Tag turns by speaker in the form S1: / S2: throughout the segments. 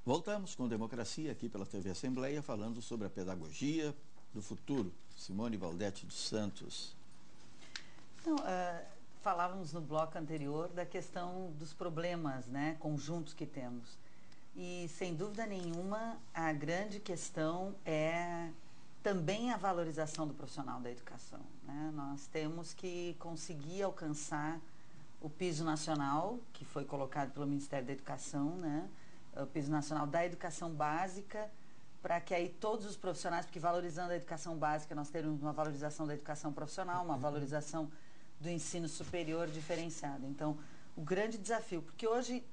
S1: Voltamos com Democracia aqui pela TV Assembleia, falando sobre a pedagogia do futuro. Simone Valdete dos Santos.
S2: Então, falávamos no bloco anterior da questão dos problemas, né, conjuntos que temos. E, sem dúvida nenhuma, a grande questão é também a valorização do profissional da educação, né? Nós temos que conseguir alcançar o piso nacional, que foi colocado pelo Ministério da Educação, né? O piso nacional da educação básica, para que aí todos os profissionais, porque valorizando a educação básica, nós teremos uma valorização da educação profissional, uma valorização do ensino superior diferenciado. Então, o grande desafio, porque hoje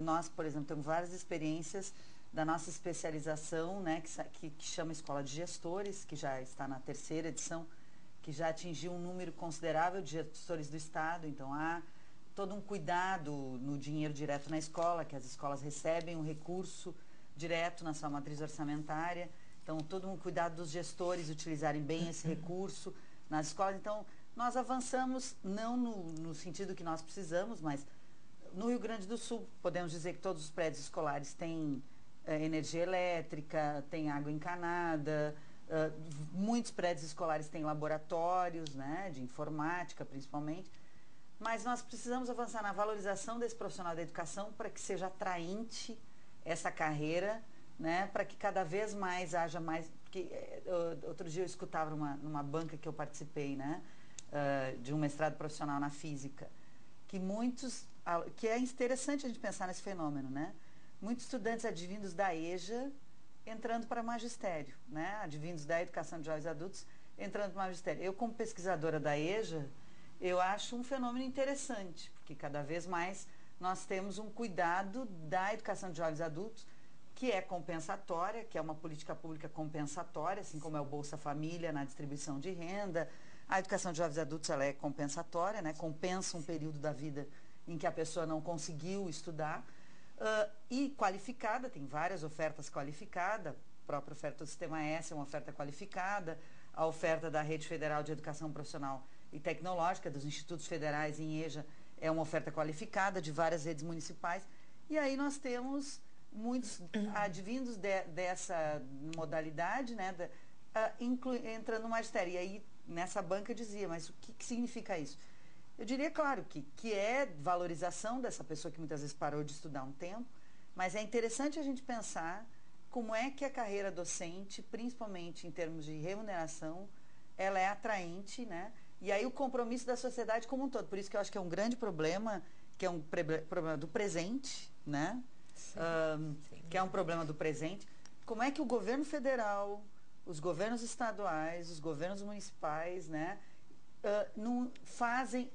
S2: nós, por exemplo, temos várias experiências da nossa especialização, né, que chama Escola de Gestores, que já está na 3ª edição, que já atingiu um número considerável de gestores do Estado. Então, há todo um cuidado no dinheiro direto na escola, que as escolas recebem um recurso direto na sua matriz orçamentária. Então, todo um cuidado dos gestores utilizarem bem esse recurso nas escolas. Então, nós avançamos, não no sentido que nós precisamos, mas no Rio Grande do Sul, podemos dizer que todos os prédios escolares têm energia elétrica, têm água encanada, muitos prédios escolares têm laboratórios, né, de informática principalmente. Mas nós precisamos avançar na valorização desse profissional da educação para que seja atraente essa carreira, né, para que cada vez mais haja mais... Porque, outro dia eu escutava numa banca que eu participei, né, de um mestrado profissional na física, que é interessante a gente pensar nesse fenômeno, né? Muitos estudantes advindos da EJA entrando para magistério, né? Advindos da educação de jovens adultos entrando para magistério. Eu, como pesquisadora da EJA, eu acho um fenômeno interessante, porque cada vez mais nós temos um cuidado da educação de jovens adultos que é compensatória, que é uma política pública compensatória, assim como é o Bolsa Família na distribuição de renda. A educação de jovens adultos ela é compensatória, né? Compensa um período da vida em que a pessoa não conseguiu estudar. E qualificada, tem várias ofertas qualificadas, a própria oferta do Sistema S é uma oferta qualificada, a oferta da Rede Federal de Educação Profissional e Tecnológica, dos institutos federais em EJA, é uma oferta qualificada de várias redes municipais. E aí nós temos muitos advindos dessa modalidade, né, entrando no magistério. E aí, nessa banca, dizia, mas o que significa isso? Eu diria, claro, que é valorização dessa pessoa que muitas vezes parou de estudar um tempo, mas é interessante a gente pensar como é que a carreira docente, principalmente em termos de remuneração, ela é atraente, né? E aí o compromisso da sociedade como um todo. Por isso que eu acho que é um grande problema, que é um problema do presente, né? Que é um problema do presente. Como é que o governo federal, os governos estaduais, os governos municipais, né, não fazem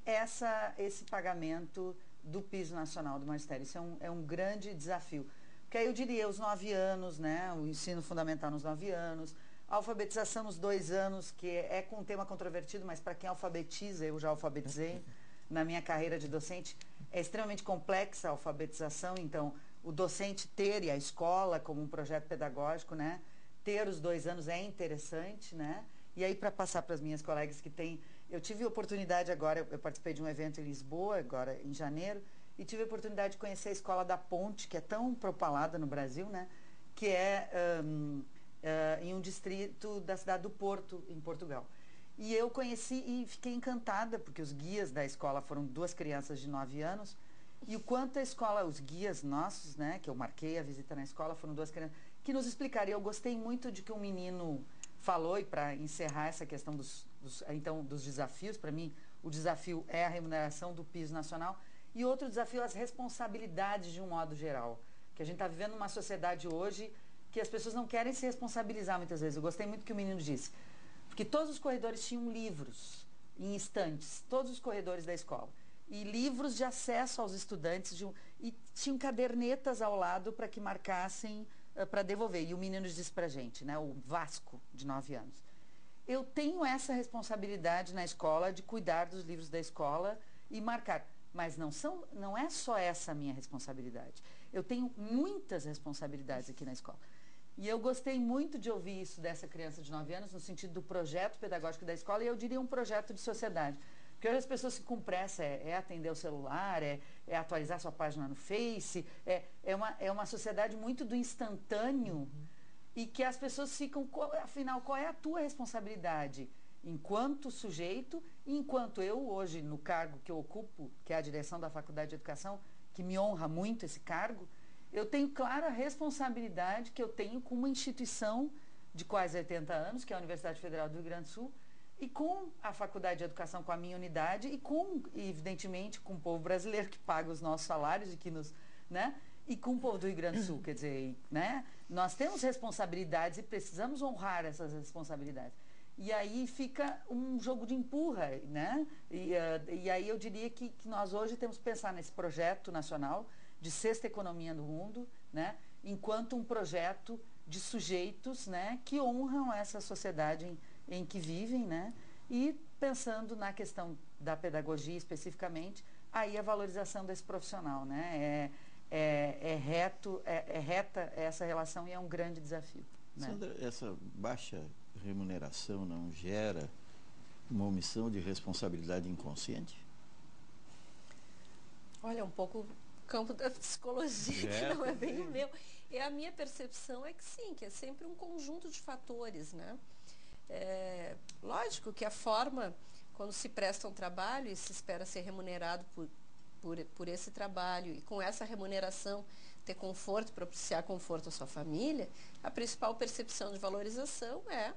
S2: esse pagamento do piso nacional do magistério? Isso é um grande desafio. Porque aí eu diria os 9 anos, né, o ensino fundamental nos 9 anos, a alfabetização nos 2 anos, que é com um tema controvertido, mas para quem alfabetiza, eu já alfabetizei na minha carreira de docente, é extremamente complexa a alfabetização. Então, o docente ter, e a escola como um projeto pedagógico, né, ter os 2 anos é interessante, né? E aí, para passar para as minhas colegas que têm... Eu tive a oportunidade agora, eu participei de um evento em Lisboa, agora em janeiro, e tive a oportunidade de conhecer a Escola da Ponte, que é tão propalada no Brasil, né? Que é em um distrito da cidade do Porto, em Portugal. E eu conheci e fiquei encantada, porque os guias da escola foram 2 crianças de 9 anos, e o quanto a escola, os guias nossos, né, que eu marquei a visita na escola, foram 2 crianças, que nos explicariam. Eu gostei muito de que um menino falou, e para encerrar essa questão dos desafios, para mim, o desafio é a remuneração do piso nacional, e outro desafio, as responsabilidades de um modo geral. Que a gente está vivendo uma sociedade hoje que as pessoas não querem se responsabilizar muitas vezes. Eu gostei muito que o menino disse, porque todos os corredores tinham livros em estantes, todos os corredores da escola. E livros de acesso aos estudantes, e tinham cadernetas ao lado para que marcassem, para devolver. E o menino disse para a gente, né, o Vasco, de 9 anos, eu tenho essa responsabilidade na escola de cuidar dos livros da escola e marcar. Mas não é só essa a minha responsabilidade. Eu tenho muitas responsabilidades aqui na escola. E eu gostei muito de ouvir isso dessa criança de 9 anos, no sentido do projeto pedagógico da escola, e eu diria um projeto de sociedade. Porque Porque hoje as pessoas ficam com pressa, atender o celular, é atualizar sua página no Face, é uma sociedade muito do instantâneo e que as pessoas ficam, afinal, qual é a tua responsabilidade? Enquanto sujeito, e enquanto eu hoje, no cargo que eu ocupo, que é a direção da Faculdade de Educação, que me honra muito esse cargo, eu tenho clara a responsabilidade que eu tenho com uma instituição de quase 80 anos, que é a Universidade Federal do Rio Grande do Sul, e com a Faculdade de Educação, com a minha unidade, e evidentemente, com o povo brasileiro que paga os nossos salários e que nos, né? E com o povo do Rio Grande do Sul, quer dizer, né? Nós temos responsabilidades e precisamos honrar essas responsabilidades. E aí fica um jogo de empurra, né? E aí eu diria que nós hoje temos que pensar nesse projeto nacional de sexta economia do mundo, né? Enquanto um projeto de sujeitos, né? Que honram essa sociedade em que vivem, né? E pensando na questão da pedagogia especificamente, aí a valorização desse profissional, né? Reta essa relação e é um grande desafio. Né?
S1: Sandra, essa baixa remuneração não gera uma omissão de responsabilidade inconsciente?
S3: Olha, um pouco campo da psicologia, que não é bem o meu. E a minha percepção é que sim, que é sempre um conjunto de fatores, né? Lógico que a forma, quando se presta um trabalho e se espera ser remunerado por esse trabalho e com essa remuneração ter conforto, propiciar conforto à sua família, a principal percepção de valorização é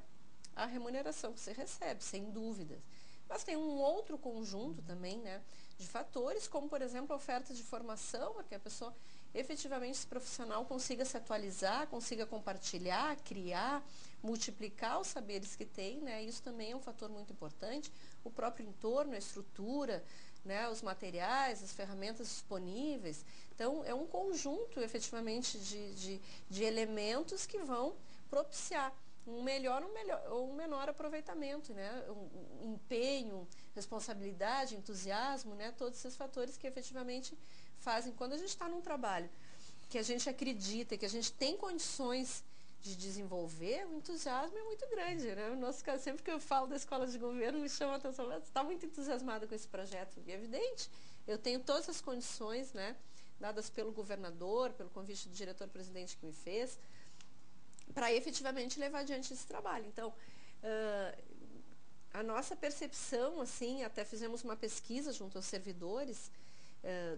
S3: a remuneração que você recebe, sem dúvidas. Mas tem um outro conjunto também, né, de fatores, como, por exemplo, a oferta de formação, para que a pessoa efetivamente, esse profissional, consiga se atualizar, consiga compartilhar, criar, multiplicar os saberes que tem, né? Isso também é um fator muito importante. O próprio entorno, a estrutura, né, os materiais, as ferramentas disponíveis. Então, é um conjunto, efetivamente, de elementos que vão propiciar um melhor ou um menor aproveitamento, né? Um empenho, responsabilidade, entusiasmo, né? Todos esses fatores que efetivamente fazem, quando a gente está num trabalho que a gente acredita, que a gente tem condições de desenvolver, o entusiasmo é muito grande, né? No nosso caso, sempre que eu falo da escola de governo, me chama a atenção, você está muito entusiasmada com esse projeto. E é evidente, eu tenho todas as condições, né, dadas pelo governador, pelo convite do diretor-presidente que me fez, para efetivamente levar adiante esse trabalho. Então, a nossa percepção, assim, até fizemos uma pesquisa junto aos servidores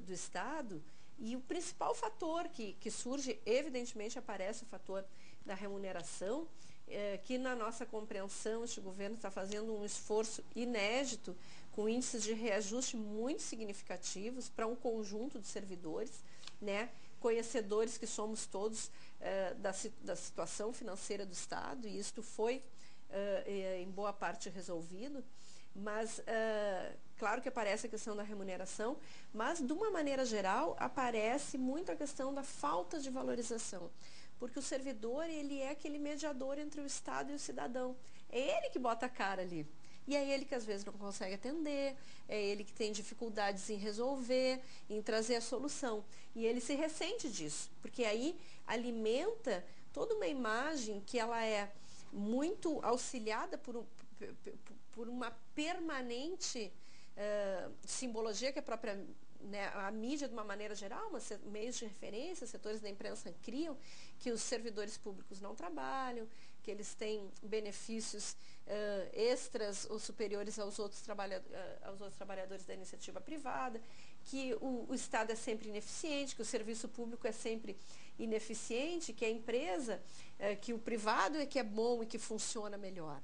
S3: do Estado, e o principal fator que surge, evidentemente aparece o fator da remuneração, que na nossa compreensão este governo está fazendo um esforço inédito, com índices de reajuste muito significativos para um conjunto de servidores, né? Conhecedores que somos todos da situação financeira do Estado, e isto foi em boa parte resolvido, mas claro que aparece a questão da remuneração, mas de uma maneira geral aparece muito a questão da falta de valorização, porque o servidor, ele é aquele mediador entre o Estado e o cidadão, é ele que bota a cara ali. E é ele que às vezes não consegue atender, é ele que tem dificuldades em resolver, em trazer a solução. E ele se ressente disso, porque aí alimenta toda uma imagem que ela é muito auxiliada por uma permanente simbologia que a própria, né, a mídia, de uma maneira geral, meios de referência, setores da imprensa criam, que os servidores públicos não trabalham, que eles têm benefícios extras ou superiores aos outros trabalhadores da iniciativa privada, que o Estado é sempre ineficiente, que o serviço público é sempre ineficiente, que a empresa, que o privado é que é bom e que funciona melhor.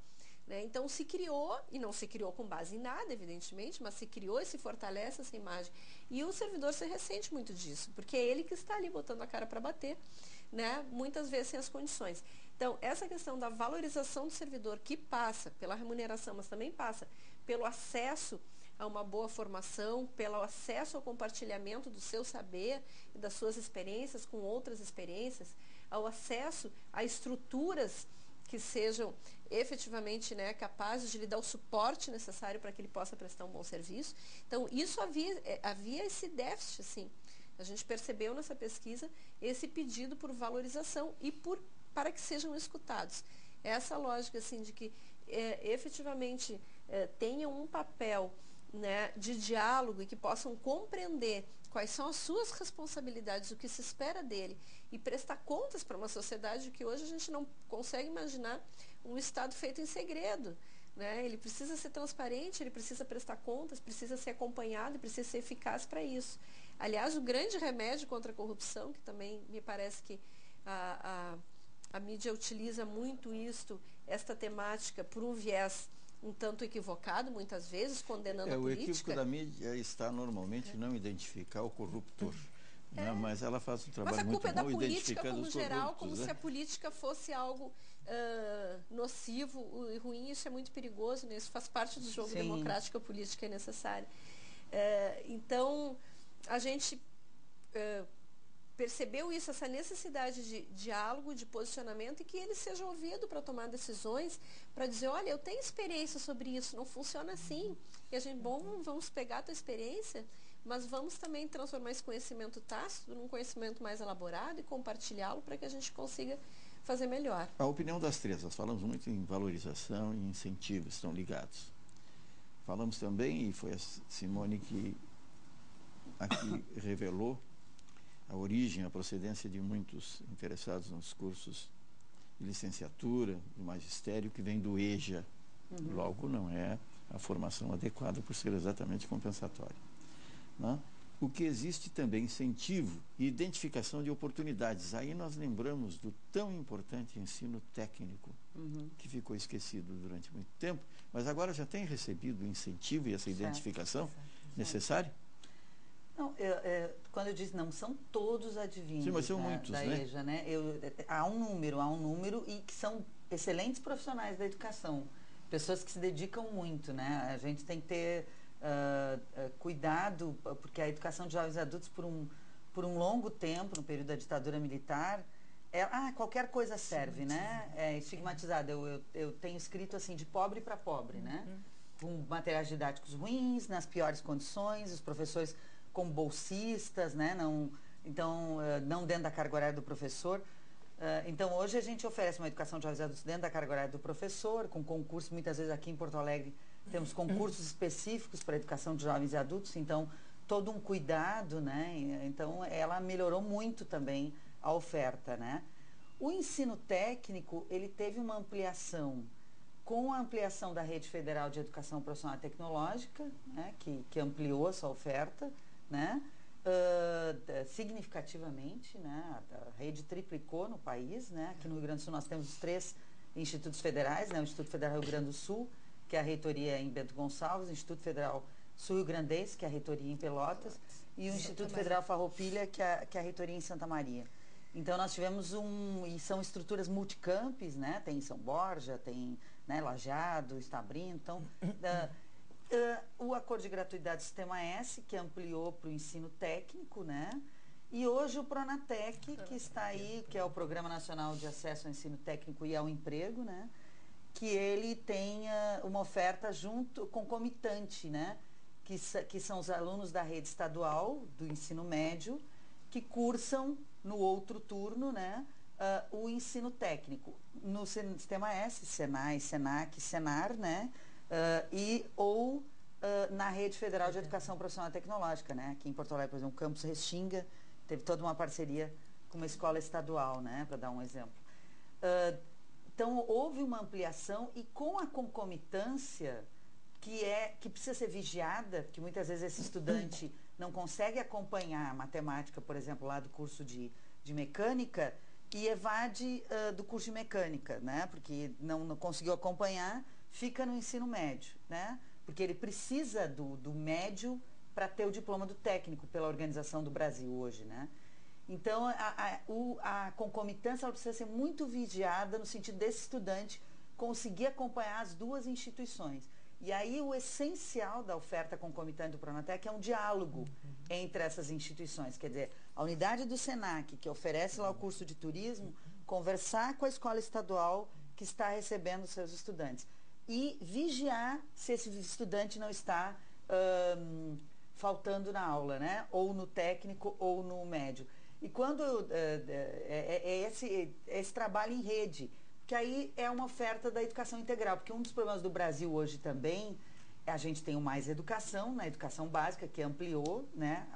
S3: Né? Então se criou, e não se criou com base em nada, evidentemente, mas se criou e se fortalece essa imagem. E o servidor se ressente muito disso, porque é ele que está ali botando a cara para bater, né? Muitas vezes sem as condições. Então, essa questão da valorização do servidor, que passa pela remuneração, mas também passa pelo acesso a uma boa formação, pelo acesso ao compartilhamento do seu saber e das suas experiências com outras experiências, ao acesso a estruturas que sejam efetivamente, né, capazes de lhe dar o suporte necessário para que ele possa prestar um bom serviço. Então, isso havia esse déficit, sim. A gente percebeu nessa pesquisa esse pedido por valorização e para que sejam escutados. Essa lógica, assim, de que efetivamente tenham um papel né, de diálogo e que possam compreender quais são as suas responsabilidades, o que se espera dele e prestar contas para uma sociedade que hoje a gente não consegue imaginar um Estado feito em segredo. Né? Ele precisa ser transparente, ele precisa prestar contas, precisa ser acompanhado e precisa ser eficaz para isso. Aliás, o grande remédio contra a corrupção, que também me parece que a mídia utiliza muito esta temática por um viés um tanto equivocado, muitas vezes, condenando a política.
S1: O equívoco da mídia está normalmente não identificar o corruptor. Né? Mas ela faz um trabalho muito bom identificando os corruptos. Mas a culpa é da política como geral, como se a política fosse algo
S3: nocivo e ruim. Isso é muito perigoso, né? Isso faz parte do jogo democrático, a política é necessária. Então, a gente percebeu isso, essa necessidade de diálogo, de posicionamento e que ele seja ouvido para tomar decisões, para dizer, olha, eu tenho experiência sobre isso, não funciona assim. E a gente, vamos pegar a tua experiência, mas vamos também transformar esse conhecimento tácito num conhecimento mais elaborado e compartilhá-lo para que a gente consiga fazer melhor.
S1: A opinião das três, nós falamos muito em valorização e incentivo, estão ligados. Falamos também, e foi a Simone que aqui revelou a origem, a procedência de muitos interessados nos cursos de licenciatura, do magistério, que vem do EJA. Logo, não é a formação adequada por ser exatamente compensatória. Né? O que existe também incentivo e identificação de oportunidades. Aí nós lembramos do tão importante ensino técnico, que ficou esquecido durante muito tempo, mas agora já tem recebido o incentivo e essa identificação necessária?
S2: Não, quando eu disse não, são todos advindos.
S1: Sim, mas são muitos,
S2: da EJA, né? Há um número e que são excelentes profissionais da educação, pessoas que se dedicam muito, né? A gente tem que ter cuidado, porque a educação de jovens e adultos, por um longo tempo, no período da ditadura militar, qualquer coisa serve, né? É estigmatizada. Eu tenho escrito assim, de pobre para pobre, né? Com materiais didáticos ruins, nas piores condições, os professores como bolsistas, né? Não dentro da carga horária do professor. Então, hoje a gente oferece uma educação de jovens e adultos dentro da carga horária do professor, com concursos, muitas vezes aqui em Porto Alegre temos concursos específicos para a educação de jovens e adultos, então todo um cuidado, né? Então, ela melhorou muito também a oferta, né? O ensino técnico, ele teve uma ampliação com a ampliação da Rede Federal de Educação Profissional e Tecnológica, né? que ampliou essa oferta, né? Significativamente, né? A rede triplicou no país, né? Aqui no Rio Grande do Sul nós temos os 3 institutos federais, né? O Instituto Federal Rio Grande do Sul, que é a reitoria em Bento Gonçalves, o Instituto Federal Sul-Rio-Grandense, que é a reitoria em Pelotas, e o Instituto Federal Farroupilha, que é a reitoria em Santa Maria. Então nós tivemos e são estruturas multicampes, né? Tem São Borja, tem, né, Lajeado, Estabrim, então o acordo de gratuidade do Sistema S, que ampliou para o ensino técnico, né? E hoje o Pronatec, que está aí, que é o Programa Nacional de Acesso ao Ensino Técnico e ao Emprego, né? Que ele tenha uma oferta concomitante, né? Que são os alunos da rede estadual do ensino médio que cursam no outro turno, né? O ensino técnico no Sistema S, Senai, Senac, Senar, né? Ou na Rede Federal de Educação Profissional e Tecnológica, né? Aqui em Porto Alegre, por exemplo, o Campus Restinga teve toda uma parceria com uma escola estadual, né? Para dar um exemplo. Então, houve uma ampliação e com a concomitância que precisa ser vigiada, porque muitas vezes esse estudante não consegue acompanhar a matemática, por exemplo, lá do curso de mecânica e evade do curso de mecânica, né? Porque não conseguiu acompanhar, fica no ensino médio, né? Porque ele precisa do médio para ter o diploma do técnico pela Organização do Brasil hoje, né? Então, a concomitância ela precisa ser muito vigiada no sentido desse estudante conseguir acompanhar as duas instituições. E aí o essencial da oferta concomitante do Pronatec é um diálogo entre essas instituições. Quer dizer, a unidade do Senac, que oferece lá o curso de turismo, conversar com a escola estadual que está recebendo seus estudantes. E vigiar se esse estudante não está faltando na aula, né? Ou no técnico ou no médio. E quando esse trabalho em rede, que aí é uma oferta da educação integral, porque um dos problemas do Brasil hoje também a gente tem o Mais Educação, na educação básica, que ampliou, né,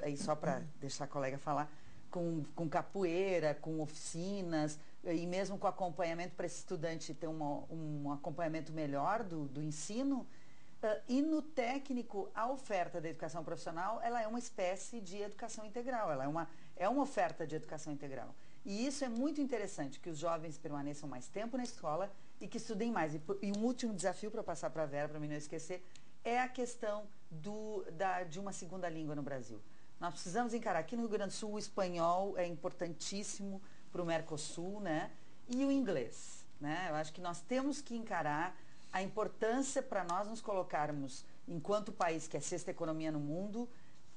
S2: aí só para deixar a colega falar, com capoeira, com oficinas, e mesmo com acompanhamento para esse estudante ter um acompanhamento melhor do ensino. E no técnico, a oferta da educação profissional, ela é uma espécie de educação integral, ela é uma oferta de educação integral. E isso é muito interessante, que os jovens permaneçam mais tempo na escola e que estudem mais. E um último desafio para passar para a Vera, para mim não esquecer, é a questão de uma segunda língua no Brasil. Nós precisamos encarar, aqui no Rio Grande do Sul, o espanhol é importantíssimo para o Mercosul, né? E o inglês, né? Eu acho que nós temos que encarar a importância para nós nos colocarmos, enquanto país que é a sexta economia no mundo,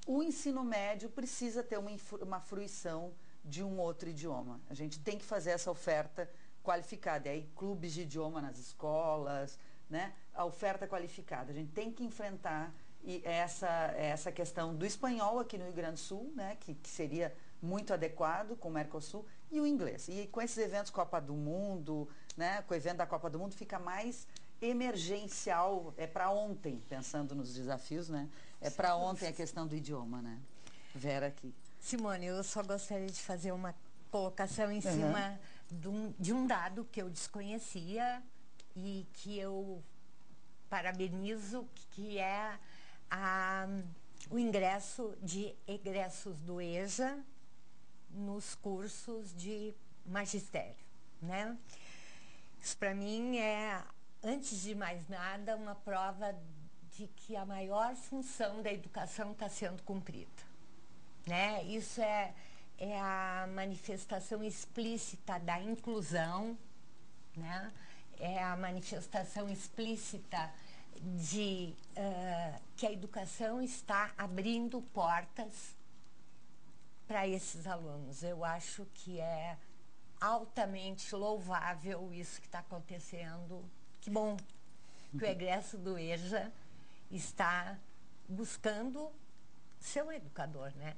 S2: o ensino médio precisa ter uma fruição de um outro idioma. A gente tem que fazer essa oferta qualificada. E aí, clubes de idioma nas escolas, né? A oferta qualificada. A gente tem que enfrentar essa questão do espanhol aqui no Rio Grande do Sul, né? Que seria muito adequado com o Mercosul, e o inglês. E com esses eventos Copa do Mundo, né? Com o evento da Copa do Mundo, fica mais emergencial, é para ontem, pensando nos desafios, né? É para ontem a questão do idioma, né? Vera aqui.
S4: Simone, eu só gostaria de fazer uma colocação em cima de um dado que eu desconhecia e que eu parabenizo, que é o ingresso de egressos do EJA nos cursos de magistério, né? Isso para mim é, antes de mais nada, uma prova de que a maior função da educação está sendo cumprida, né? Isso é a manifestação explícita da inclusão, né? É a manifestação explícita de que a educação está abrindo portas para esses alunos. Eu acho que é altamente louvável isso que está acontecendo. Que bom que o egresso do EJA está buscando ser um educador, né?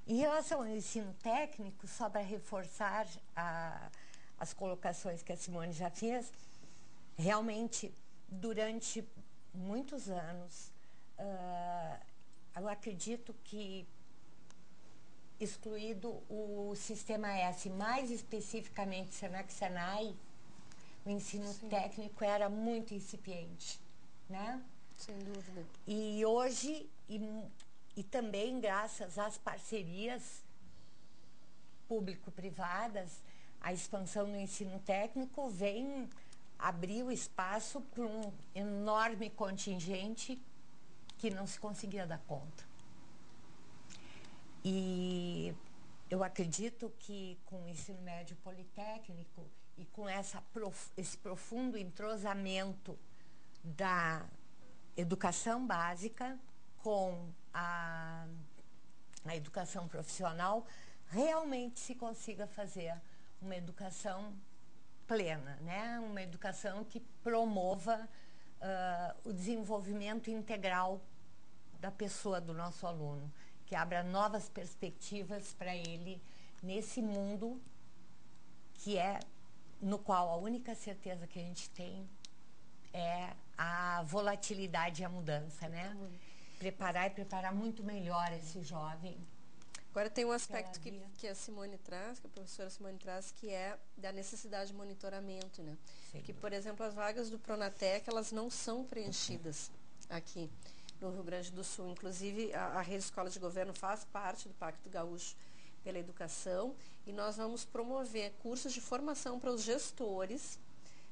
S4: Em relação ao ensino técnico, só para reforçar as colocações que a Simone já fez, realmente, durante muitos anos, eu acredito que, excluído o Sistema S, mais especificamente Senac Senai, o ensino técnico era muito incipiente, né?
S3: Sem dúvida.
S4: E hoje, e também graças às parcerias público-privadas, a expansão do ensino técnico vem abrir o espaço para um enorme contingente que não se conseguia dar conta. E eu acredito que com o ensino médio politécnico e com esse profundo entrosamento da educação básica com a educação profissional, realmente se consiga fazer uma educação plena, né? Uma educação que promova o desenvolvimento integral da pessoa, do nosso aluno, que abra novas perspectivas para ele nesse mundo no qual a única certeza que a gente tem é a volatilidade e a mudança, né? Preparar muito melhor esse jovem.
S3: Agora tem um aspecto que a Simone traz, que a professora Simone traz, que é da necessidade de monitoramento, né? Que, por exemplo, as vagas do Pronatec, elas não são preenchidas aqui no Rio Grande do Sul. Inclusive, a Rede Escola de Governo faz parte do Pacto Gaúcho pela Educação e nós vamos promover cursos de formação para os gestores,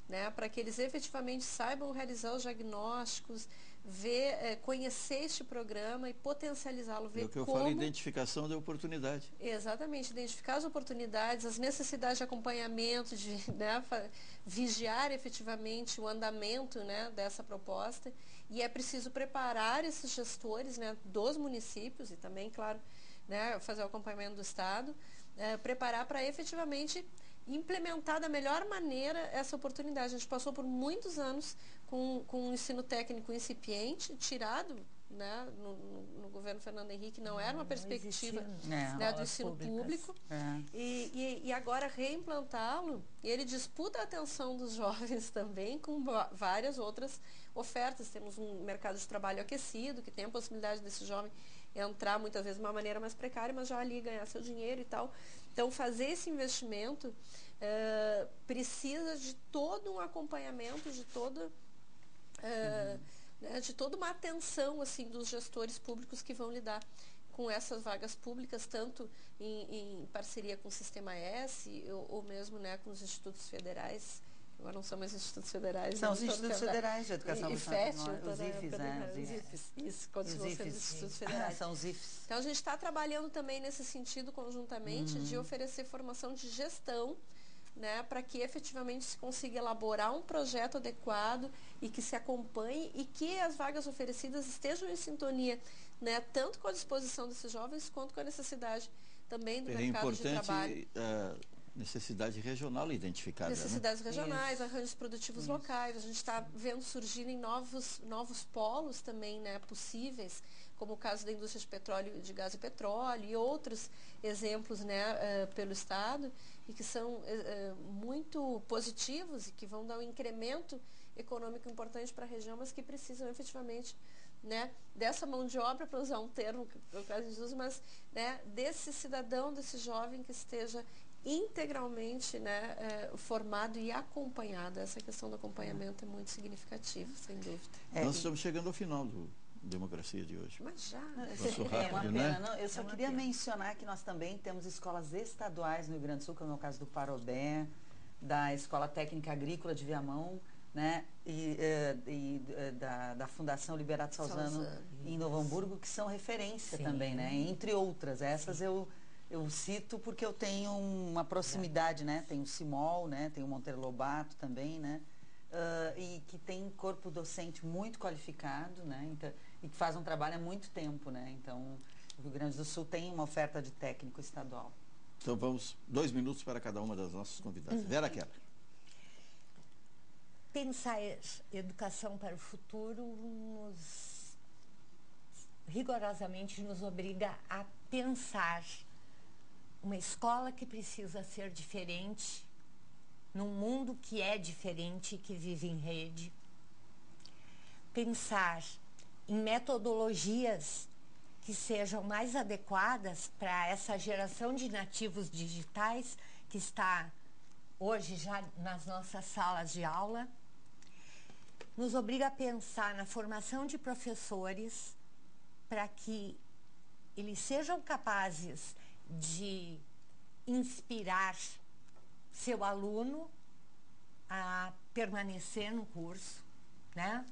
S3: né, para que eles efetivamente saibam realizar os diagnósticos, conhecer este programa e potencializá-lo, ver
S1: o que eu
S3: como...
S1: falo, identificação da oportunidade.
S3: Exatamente, identificar as oportunidades, as necessidades de acompanhamento, de vigiar efetivamente o andamento, né, dessa proposta. E é preciso preparar esses gestores, né, dos municípios e também, claro, né, fazer o acompanhamento do Estado, preparar para efetivamente implementar da melhor maneira essa oportunidade. A gente passou por muitos anos com o ensino técnico incipiente, tirado né, no governo Fernando Henrique, não era uma perspectiva né, do ensino público. E agora reimplantá-lo, ele disputa a atenção dos jovens também com várias outras ofertas. Temos um mercado de trabalho aquecido, que tem a possibilidade desse jovem entrar muitas vezes de uma maneira mais precária, mas já ali ganhar seu dinheiro e tal. Então, fazer esse investimento precisa de todo um acompanhamento, de toda uma atenção assim, dos gestores públicos que vão lidar com essas vagas públicas, tanto em parceria com o Sistema S ou mesmo né, com os institutos federais. Agora não são mais institutos federais.
S2: São os institutos federais de educação
S3: e FET,
S2: os IFES, né?
S3: Os IFES. Isso, continuam sendo os institutos federais.
S2: São os IFES.
S3: Então, a gente está trabalhando também nesse sentido, conjuntamente, de oferecer formação de gestão, né, para que efetivamente se consiga elaborar um projeto adequado e que se acompanhe e que as vagas oferecidas estejam em sintonia, né, tanto com a disposição desses jovens quanto com a necessidade também do mercado de trabalho.
S1: Necessidade regional identificada.
S3: Necessidades
S1: né?
S3: regionais, arranjos produtivos locais. A gente está vendo surgirem novos polos também né, possíveis, como o caso da indústria de petróleo, de gás e petróleo, e outros exemplos né, pelo Estado, e que são muito positivos e que vão dar um incremento econômico importante para a região, mas que precisam efetivamente né, dessa mão de obra, para usar um termo que eu quase uso, mas né, desse cidadão, desse jovem que esteja integralmente né, formado e acompanhado. Essa questão do acompanhamento é muito significativa, sem dúvida.
S1: Nós estamos chegando ao final do Democracia de hoje.
S3: Mas já.
S1: Passou rápido,
S2: uma pena,
S1: né?
S2: não, eu só queria mencionar que nós também temos escolas estaduais no Rio Grande do Sul, como é o caso do Parobé, da Escola Técnica Agrícola de Viamão, né, da Fundação Liberato Salzano em Novo Hamburgo, que são referência também, né? Entre outras. Essas eu cito porque eu tenho uma proximidade, né? Tem o CIMOL, né? Tem o Monteiro Lobato também, né? E que tem corpo docente muito qualificado, né? Então, e que faz um trabalho há muito tempo, né? Então, o Rio Grande do Sul tem uma oferta de técnico estadual.
S1: Então vamos, 2 minutos para cada uma das nossas convidadas. Vera Keller.
S4: Pensar educação para o futuro rigorosamente nos obriga a pensar uma escola que precisa ser diferente, num mundo que é diferente e que vive em rede. Pensar em metodologias que sejam mais adequadas para essa geração de nativos digitais que está hoje já nas nossas salas de aula. Nos obriga a pensar na formação de professores para que eles sejam capazes de inspirar seu aluno a permanecer no curso, né?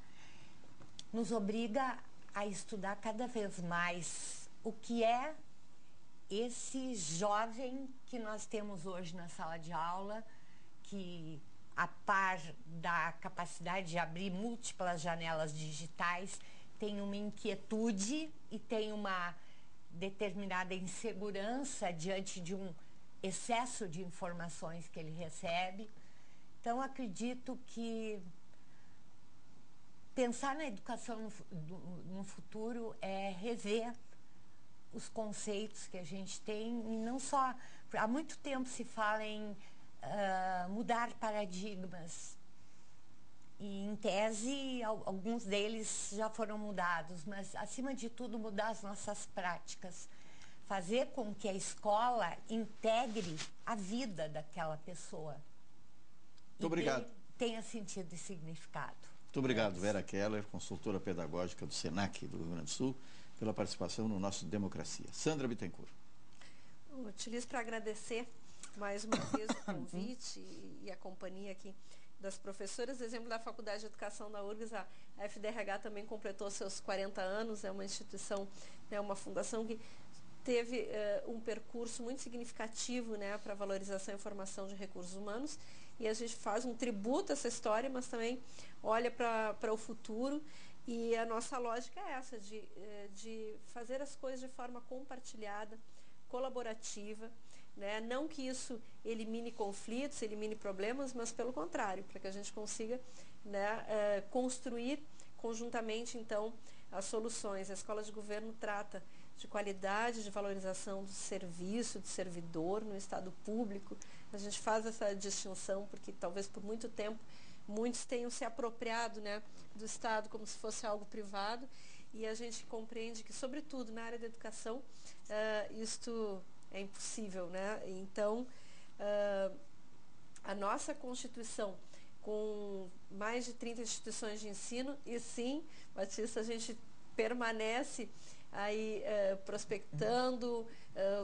S4: Nos obriga a estudar cada vez mais o que é esse jovem que nós temos hoje na sala de aula, que a par da capacidade de abrir múltiplas janelas digitais, tem uma inquietude e tem uma determinada insegurança diante de um excesso de informações que ele recebe. Então, acredito que pensar na educação no futuro é rever os conceitos que a gente tem, e não só... Há muito tempo se fala em mudar paradigmas, e em tese alguns deles já foram mudados, mas acima de tudo mudar as nossas práticas, fazer com que a escola integre a vida daquela pessoa.
S1: Muito obrigado.
S4: Tenha sentido e significado.
S1: Muito obrigado, Vera Keller, consultora pedagógica do SENAC do Rio Grande do Sul, pela participação no nosso Democracia. Sandra Bittencourt.
S3: Eu utilizo para agradecer mais uma vez o convite e a companhia aqui das professoras. Exemplo da Faculdade de Educação da URGS, a FDRH também completou seus 40 anos, é uma instituição, é uma fundação que teve um percurso muito significativo né, para a valorização e formação de recursos humanos, e a gente faz um tributo a essa história, mas também olha para o futuro, e a nossa lógica é essa, de fazer as coisas de forma compartilhada, colaborativa, né? Não que isso elimine conflitos, elimine problemas, mas pelo contrário, para que a gente consiga né, construir conjuntamente, então, as soluções. A escola de governo trata de qualidade, de valorização do serviço, do servidor no Estado público. A gente faz essa distinção porque talvez por muito tempo muitos tenham se apropriado, né, do Estado como se fosse algo privado, e a gente compreende que, sobretudo na área da educação, isto é impossível, né? Então, a nossa Constituição, com mais de 30 instituições de ensino, e sim, Batista, a gente permanece aí prospectando,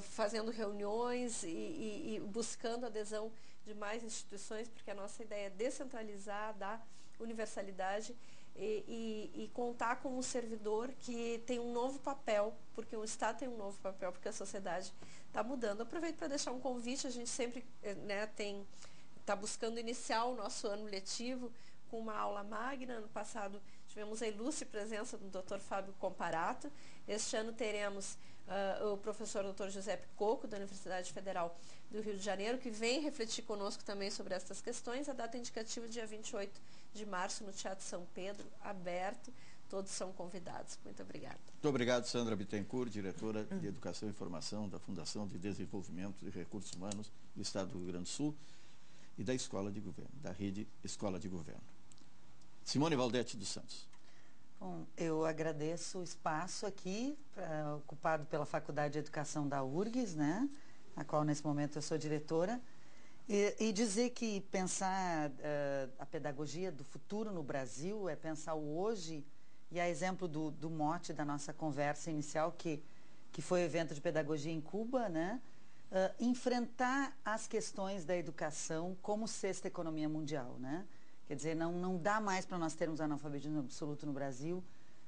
S3: fazendo reuniões e buscando adesão de mais instituições, porque a nossa ideia é descentralizar, dar universalidade e contar com um servidor que tem um novo papel, porque o Estado tem um novo papel, porque a sociedade está mudando. Aproveito para deixar um convite, a gente sempre, né, está buscando iniciar o nosso ano letivo com uma aula magna. Ano passado tivemos a ilustre presença do Dr. Fábio Comparato. Este ano teremos o professor Dr. Giuseppe Coco, da Universidade Federal do Rio de Janeiro, que vem refletir conosco também sobre essas questões. A data indicativa é dia 28 de março, no Teatro São Pedro, aberto. Todos são convidados. Muito obrigada.
S1: Muito obrigado, Sandra Bittencourt, diretora de Educação e Formação da Fundação de Desenvolvimento de Recursos Humanos do Estado do Rio Grande do Sul e da Escola de Governo, da Rede Escola de Governo. Simone Valdete dos Santos.
S2: Bom, eu agradeço o espaço aqui, ocupado pela Faculdade de Educação da URGS, né, a qual nesse momento eu sou diretora, e dizer que pensar a pedagogia do futuro no Brasil é pensar o hoje, e a exemplo do mote da nossa conversa inicial, que foi o evento de pedagogia em Cuba, né, enfrentar as questões da educação como sexta economia mundial, né? Quer dizer, não dá mais para nós termos analfabetismo absoluto no Brasil.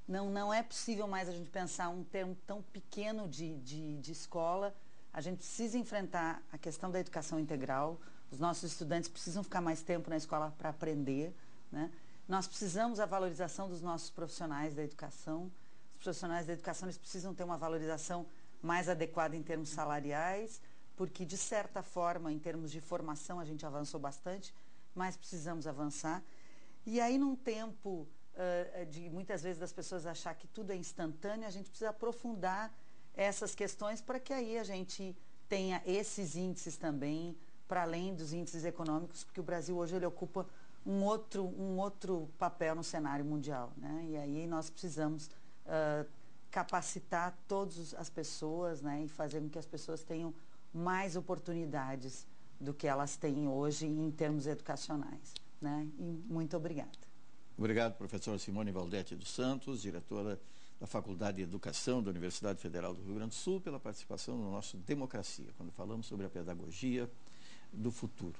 S2: Não é possível mais a gente pensar um termo tão pequeno de escola. A gente precisa enfrentar a questão da educação integral. Os nossos estudantes precisam ficar mais tempo na escola para aprender, né? Nós precisamos da valorização dos nossos profissionais da educação. Os profissionais da educação, eles precisam ter uma valorização mais adequada em termos salariais, porque, de certa forma, em termos de formação, a gente avançou bastante, mas precisamos avançar. E aí, num tempo de muitas vezes das pessoas achar que tudo é instantâneo, a gente precisa aprofundar essas questões para que aí a gente tenha esses índices também, para além dos índices econômicos, porque o Brasil hoje ele ocupa um outro papel no cenário mundial, né? E aí nós precisamos capacitar todas as pessoas, né, e fazer com que as pessoas tenham mais oportunidades do que elas têm hoje em termos educacionais, né? E muito obrigada.
S1: Obrigado, professora Simone Valdete dos Santos, diretora da Faculdade de Educação da Universidade Federal do Rio Grande do Sul, pela participação no nosso Democracia, quando falamos sobre a pedagogia do futuro.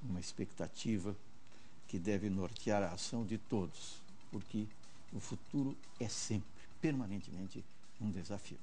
S1: Uma expectativa que deve nortear a ação de todos, porque o futuro é sempre, permanentemente, um desafio.